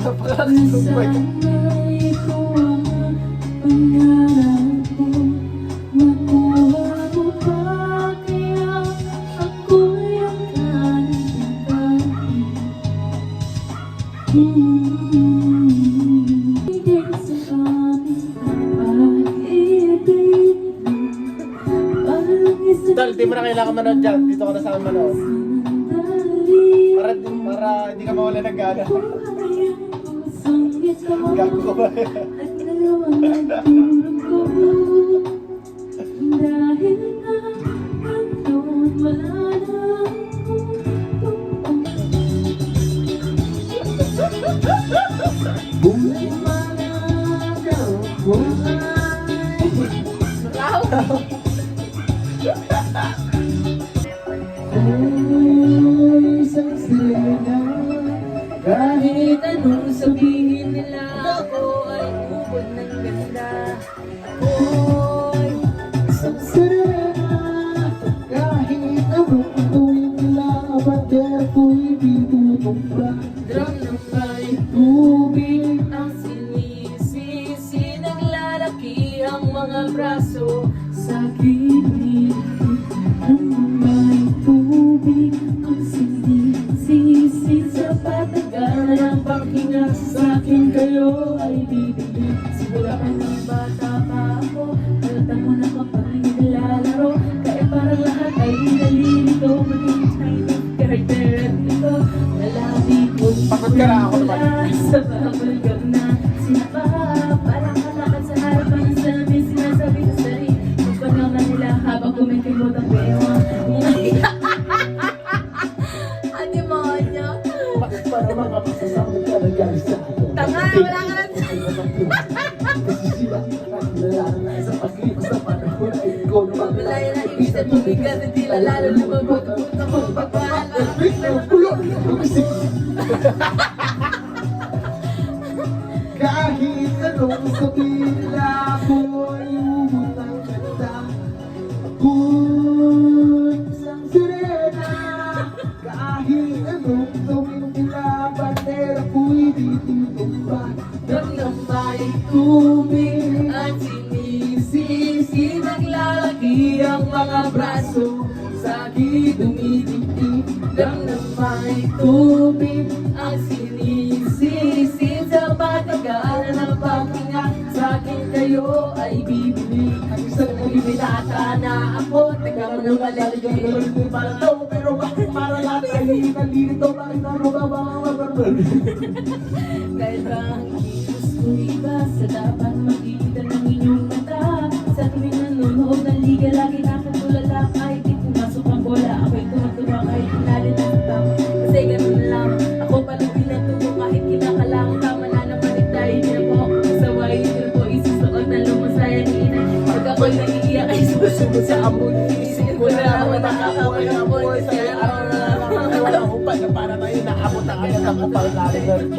Napakasumpay ka. Dal, di mo na kailangan manood dyan. Dito ka na sa akin manood. Para hindi ka mawala ng gana. Gago ka ba? Kahit anong sabihin nila, ako ay ubod ng ganda. Ako'y isang sirena. Kahit anong tuwing nila, bater ko'y di tutumba. Drum ng may tubig ang sinisisi, naglalaki ang mga braso sa gilid. Drum ng may tubig ang sinisisi, sa patagal ng paghinga sa akin kayo ay bibigyan. Sigura ka ng bata pa ako, halata mo na kapag nilalaro. Kaya parang lahat ay nalilito, maging tiny character ito. Nalabi ko'y Pagod ka na ako naman. sa babulgam na sinabaha. Parang kalakad sa harapan ng salamin, sinasabi sa sarili. Magpagaman nila habang kumikimot ang bewa. Demonyo. Bakit para makapasasama ka na galing sa akin? Tanga, wala ka lang. Kasi sila nalang na sa paglipas na panahon ay ikaw naman. Wala yan ang ibig sa tubig at hindi lalo lumabot. Punta ko pagpala. Kahit anong sabihin nila, ako'y ubod ng ganda. Ako'y isang sirena. Kahit anong gawin nila, bandera ko'y di tutumba. Drum ng may tubig at sinisisi, naglalaki ang mga braso sa akin dumidigdig. Drum ng may tubig at sinisisi, sa patagal ng paghinga sa akin kayo ay bibili. Ang isang nabibitata na ako, teka mo nang malalagay. Para daw, pero bakit para lahat ay nalilito? Bakit ano ba Dahil ba ang kilos ko iba sa dapat makikita ng inyong mata. Sa tuwing nanonood ng liga, lagi nakatulala. Kahit di pumasok ang bola, ako'y tumatuwa kahit pinali na sa tama. Kasi ganun lang, ako palang pinatubo kahit kinakalang. Tama na naman itay, hindi na po ako masaway. Hindi na po isusuot na lumasaya ni ina. Pag ako'y naiiyak ay susunod sa amoy. Isip ko na ako nakakaway ng amoy. Kaya ako na lang wala akong pa na para tayo naabot ang ano ng kapal natin.